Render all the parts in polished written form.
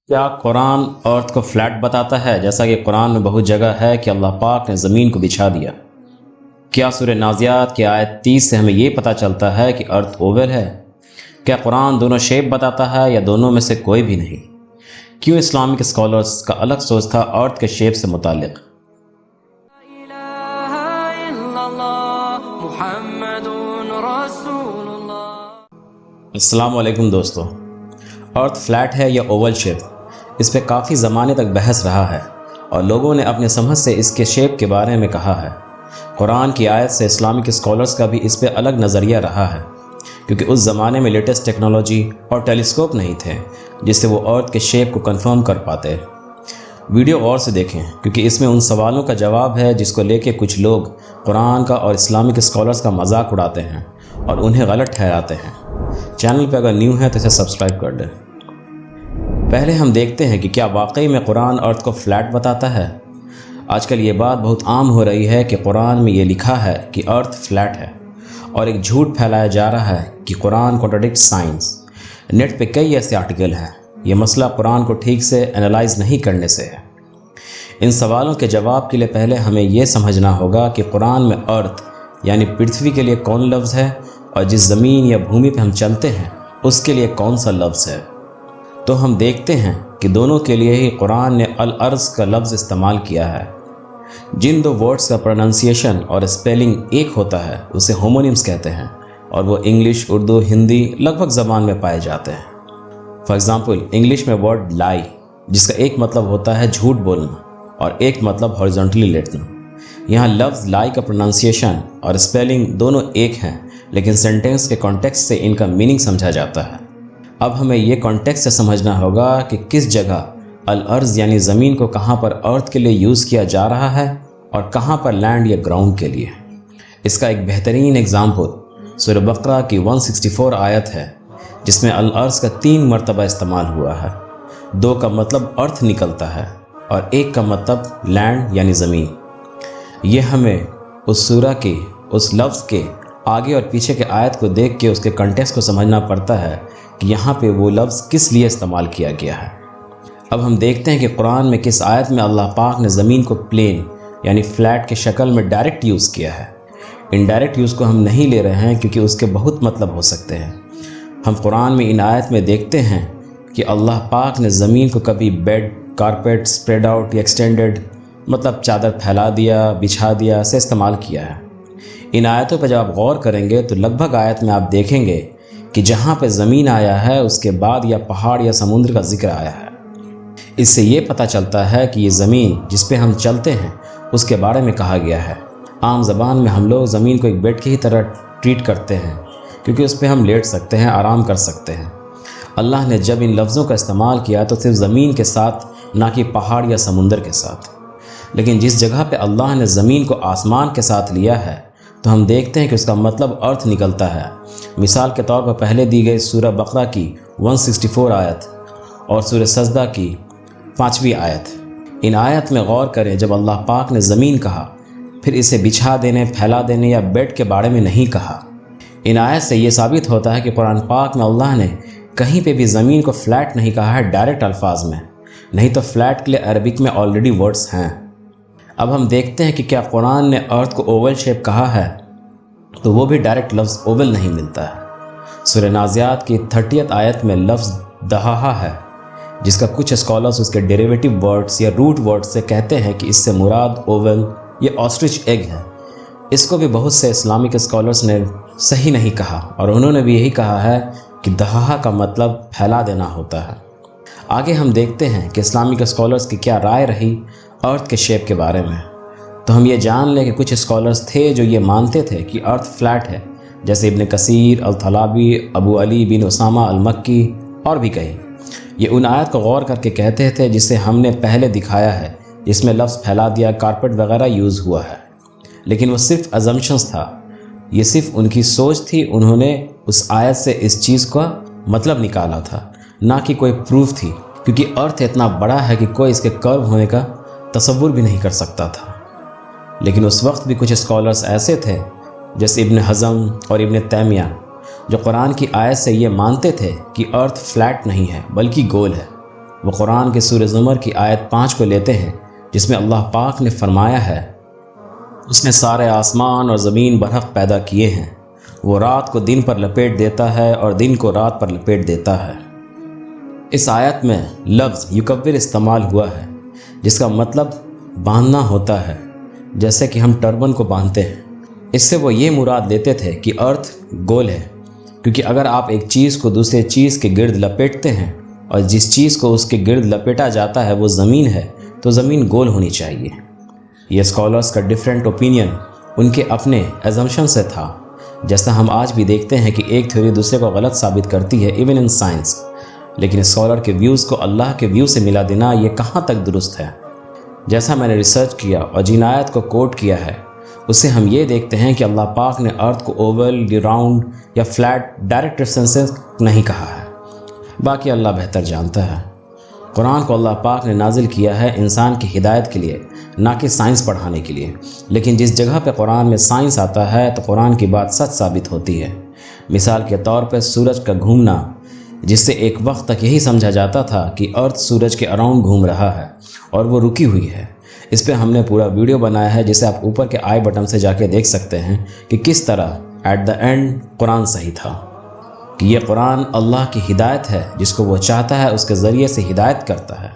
کیا قرآن ارتھ کو فلیٹ بتاتا ہے جیسا کہ قرآن میں بہت جگہ ہے کہ اللہ پاک نے زمین کو بچھا دیا؟ کیا سورہ نازعات کی آیت 30 سے ہمیں یہ پتہ چلتا ہے کہ ارتھ اوول ہے؟ کیا قرآن دونوں شیپ بتاتا ہے یا دونوں میں سے کوئی بھی نہیں؟ کیوں اسلامک اسکالرز کا الگ سوچ تھا ارتھ کے شیپ سے متعلق؟ السلام علیکم دوستو، ارتھ فلیٹ ہے یا اوول شیپ، اس پہ کافی زمانے تک بحث رہا ہے اور لوگوں نے اپنے سمجھ سے اس کے شیپ کے بارے میں کہا ہے۔ قرآن کی آیت سے اسلامک اسکالرز کا بھی اس پہ الگ نظریہ رہا ہے، کیونکہ اس زمانے میں لیٹسٹ ٹیکنالوجی اور ٹیلیسکوپ نہیں تھے جس سے وہ ارتھ کے شیپ کو کنفرم کر پاتے۔ ویڈیو غور سے دیکھیں کیونکہ اس میں ان سوالوں کا جواب ہے جس کو لے کے کچھ لوگ قرآن کا اور اسلامک اسکالرز کا مذاق اڑاتے ہیں اور انہیں غلط ٹھہراتے ہیں۔ چینل پہ اگر نیو ہے تو اسے سبسکرائب کر دیں۔ پہلے ہم دیکھتے ہیں کہ کیا واقعی میں قرآن ارتھ کو فلیٹ بتاتا ہے۔ آج کل یہ بات بہت عام ہو رہی ہے کہ قرآن میں یہ لکھا ہے کہ ارتھ فلیٹ ہے، اور ایک جھوٹ پھیلایا جا رہا ہے کہ قرآن کنٹراڈکٹ سائنس۔ نیٹ پہ کئی ایسے آرٹیکل ہیں۔ یہ مسئلہ قرآن کو ٹھیک سے انالائز نہیں کرنے سے ہے۔ ان سوالوں کے جواب کے لیے پہلے ہمیں یہ سمجھنا ہوگا کہ قرآن میں ارتھ یعنی پرتھوی کے لیے کون لفظ ہے اور جس زمین یا بھومی پہ ہم چلتے ہیں اس کے لیے کون سا لفظ ہے۔ تو ہم دیکھتے ہیں کہ دونوں کے لیے ہی قرآن نے الارض کا لفظ استعمال کیا ہے۔ جن دو ورڈز کا پروننسیشن اور اسپیلنگ ایک ہوتا ہے اسے ہومونیمز کہتے ہیں، اور وہ انگلش، اردو، ہندی لگ بھگ زبان میں پائے جاتے ہیں۔ فار ایگزامپل انگلش میں ورڈ لائی جس کا ایک مطلب ہوتا ہے جھوٹ بولنا اور ایک مطلب ہاریزونٹلی لیٹنا۔ یہاں لفظ لائی کا پروننسیشن اور اسپیلنگ دونوں ایک ہیں، لیکن سینٹینس کے کانٹیکسٹ سے ان کا میننگ سمجھا جاتا ہے۔ اب ہمیں یہ کانٹیکسٹ سے سمجھنا ہوگا کہ کس جگہ الارض یعنی زمین کو کہاں پر ارتھ کے لیے یوز کیا جا رہا ہے اور کہاں پر لینڈ یا گراؤنڈ کے لیے۔ اس کا ایک بہترین ایگزامپل سورہ بقرہ کی 164 آیت ہے، جس میں الارض کا 3 مرتبہ استعمال ہوا ہے۔ 2 کا مطلب ارتھ نکلتا ہے اور 1 کا مطلب لینڈ یعنی زمین۔ یہ ہمیں اس سورہ کے اس لفظ کے آگے اور پیچھے کے آیت کو دیکھ کے اس کے کنٹیکسٹ کو سمجھنا پڑتا ہے کہ یہاں پہ وہ لفظ کس لیے استعمال کیا گیا ہے۔ اب ہم دیکھتے ہیں کہ قرآن میں کس آیت میں اللہ پاک نے زمین کو پلین یعنی فلیٹ کے شکل میں ڈائریکٹ یوز کیا ہے۔ انڈائریکٹ یوز کو ہم نہیں لے رہے ہیں کیونکہ اس کے بہت مطلب ہو سکتے ہیں۔ ہم قرآن میں ان آیت میں دیکھتے ہیں کہ اللہ پاک نے زمین کو کبھی بیڈ، کارپیٹ، اسپریڈ آؤٹ یا ایکسٹینڈڈ مطلب چادر پھیلا دیا، بچھا دیا سے استعمال کیا ہے۔ ان آیتوں پہ جب آپ غور کریں گے تو لگ بھگ آیت میں آپ دیکھیں گے کہ جہاں پہ زمین آیا ہے اس کے بعد یا پہاڑ یا سمندر کا ذکر آیا ہے۔ اس سے یہ پتہ چلتا ہے کہ یہ زمین جس پہ ہم چلتے ہیں اس کے بارے میں کہا گیا ہے۔ عام زبان میں ہم لوگ زمین کو ایک بیڈ کی ہی طرح ٹریٹ کرتے ہیں کیونکہ اس پہ ہم لیٹ سکتے ہیں، آرام کر سکتے ہیں۔ اللہ نے جب ان لفظوں کا استعمال کیا تو صرف زمین کے ساتھ، نہ کہ پہاڑ یا سمندر کے ساتھ۔ لیکن جس جگہ پہ اللہ نے زمین کو آسمان کے ساتھ لیا ہے تو ہم دیکھتے ہیں کہ اس کا مطلب ارتھ نکلتا ہے۔ مثال کے طور پر پہلے دی گئی سورہ بقرہ کی 164 آیت اور سورہ سجدہ کی 5ویں آیت۔ ان آیت میں غور کریں، جب اللہ پاک نے زمین کہا پھر اسے بچھا دینے، پھیلا دینے یا بیڈ کے بارے میں نہیں کہا۔ ان آیت سے یہ ثابت ہوتا ہے کہ قرآن پاک میں اللہ نے کہیں پہ بھی زمین کو فلیٹ نہیں کہا ہے ڈائریکٹ الفاظ میں، نہیں تو فلیٹ کے لیے عربک میں آلریڈی ورڈز ہیں۔ اب ہم دیکھتے ہیں کہ کیا قرآن نے ارتھ کو اوول شیپ کہا ہے، تو وہ بھی ڈائریکٹ لفظ اوول نہیں ملتا ہے۔ سورہ نازعات کی 30 آیت میں لفظ دہاہا ہے، جس کا کچھ اسکالرز اس کے ڈیریویٹو ورڈز یا روٹ ورڈز سے کہتے ہیں کہ اس سے مراد اوول یا آسٹرچ ایگ ہے۔ اس کو بھی بہت سے اسلامک اسکالرز نے صحیح نہیں کہا، اور انہوں نے بھی یہی کہا ہے کہ دہاہا کا مطلب پھیلا دینا ہوتا ہے۔ آگے ہم دیکھتے ہیں کہ اسلامک اسکالرز کی کیا رائے رہی ارتھ کے شیپ کے بارے میں۔ تو ہم یہ جان لیں کہ کچھ اسکالرز تھے جو یہ مانتے تھے کہ ارتھ فلیٹ ہے، جیسے ابن کثیر، الطلابی، ابو علی بن اسامہ المکی اور بھی کئی۔ یہ ان آیت کو غور کر کے کہتے تھے جسے ہم نے پہلے دکھایا ہے، جس میں لفظ پھیلا دیا، کارپیٹ وغیرہ یوز ہوا ہے، لیکن وہ صرف ازمپشنز تھا۔ یہ صرف ان کی سوچ تھی، انہوں نے اس آیت سے اس چیز کا مطلب نکالا تھا، نہ کہ کوئی پروف تھی، کیونکہ ارتھ اتنا بڑا ہے کہ کوئی اس کے کرو ہونے کا تصور بھی نہیں کر سکتا تھا۔ لیکن اس وقت بھی کچھ اسکالرز ایسے تھے جیسے ابن حزم اور ابن تیمیہ جو قرآن کی آیت سے یہ مانتے تھے کہ ارتھ فلیٹ نہیں ہے بلکہ گول ہے۔ وہ قرآن کے سورہ زمر کی آیت 5 کو لیتے ہیں، جس میں اللہ پاک نے فرمایا ہے، اس نے سارے آسمان اور زمین برحق پیدا کیے ہیں، وہ رات کو دن پر لپیٹ دیتا ہے اور دن کو رات پر لپیٹ دیتا ہے۔ اس آیت میں لفظ یکور استعمال ہوا ہے، جس کا مطلب باندھنا ہوتا ہے، جیسے کہ ہم ٹربن کو باندھتے ہیں۔ اس سے وہ یہ مراد لیتے تھے کہ ارتھ گول ہے، کیونکہ اگر آپ ایک چیز کو دوسرے چیز کے گرد لپیٹتے ہیں اور جس چیز کو اس کے گرد لپیٹا جاتا ہے وہ زمین ہے، تو زمین گول ہونی چاہیے۔ یہ اسکالرز کا ڈیفرنٹ اوپینین ان کے اپنے ایزمپشن سے تھا، جیسا ہم آج بھی دیکھتے ہیں کہ ایک تھیوری دوسرے کو غلط ثابت کرتی ہے، ایون ان سائنس، لیکن اسکالر کے ویوز کو اللہ کے ویو سے ملا دینا یہ کہاں تک درست ہے؟ جیسا میں نے ریسرچ کیا اور جن آیت کو کوٹ کیا ہے، اس سے ہم یہ دیکھتے ہیں کہ اللہ پاک نے ارتھ کو اوول یا راؤنڈ یا فلیٹ ڈائریکٹ سینس نہیں کہا ہے، باقی اللہ بہتر جانتا ہے۔ قرآن کو اللہ پاک نے نازل کیا ہے انسان کی ہدایت کے لیے، نہ کہ سائنس پڑھانے کے لیے، لیکن جس جگہ پہ قرآن میں سائنس آتا ہے تو قرآن کی بات سچ ثابت ہوتی ہے۔ مثال کے طور پہ سورج کا گھومنا، جس سے ایک وقت تک یہی سمجھا جاتا تھا کہ ارتھ سورج کے اراؤنڈ گھوم رہا ہے اور وہ رکی ہوئی ہے۔ اس پہ ہم نے پورا ویڈیو بنایا ہے، جسے آپ اوپر کے آئی بٹن سے جا کے دیکھ سکتے ہیں کہ کس طرح ایٹ دا اینڈ قرآن صحیح تھا، کہ یہ قرآن اللہ کی ہدایت ہے، جس کو وہ چاہتا ہے اس کے ذریعے سے ہدایت کرتا ہے۔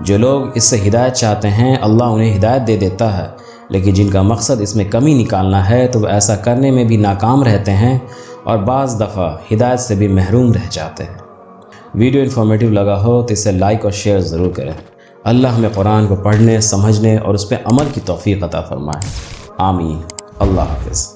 جو لوگ اس سے ہدایت چاہتے ہیں اللہ انہیں ہدایت دے دیتا ہے، لیکن جن کا مقصد اس میں کمی نکالنا ہے تو وہ ایسا کرنے میں بھی ناکام رہتے ہیں اور بعض دفعہ ہدایت سے بھی محروم رہ جاتے ہیں۔ ویڈیو انفارمیٹیو لگا ہو تو اسے لائک اور شیئر ضرور کریں۔ اللہ ہمیں قرآن کو پڑھنے، سمجھنے اور اس پہ عمل کی توفیق عطا فرمائے۔ آمین۔ اللہ حافظ۔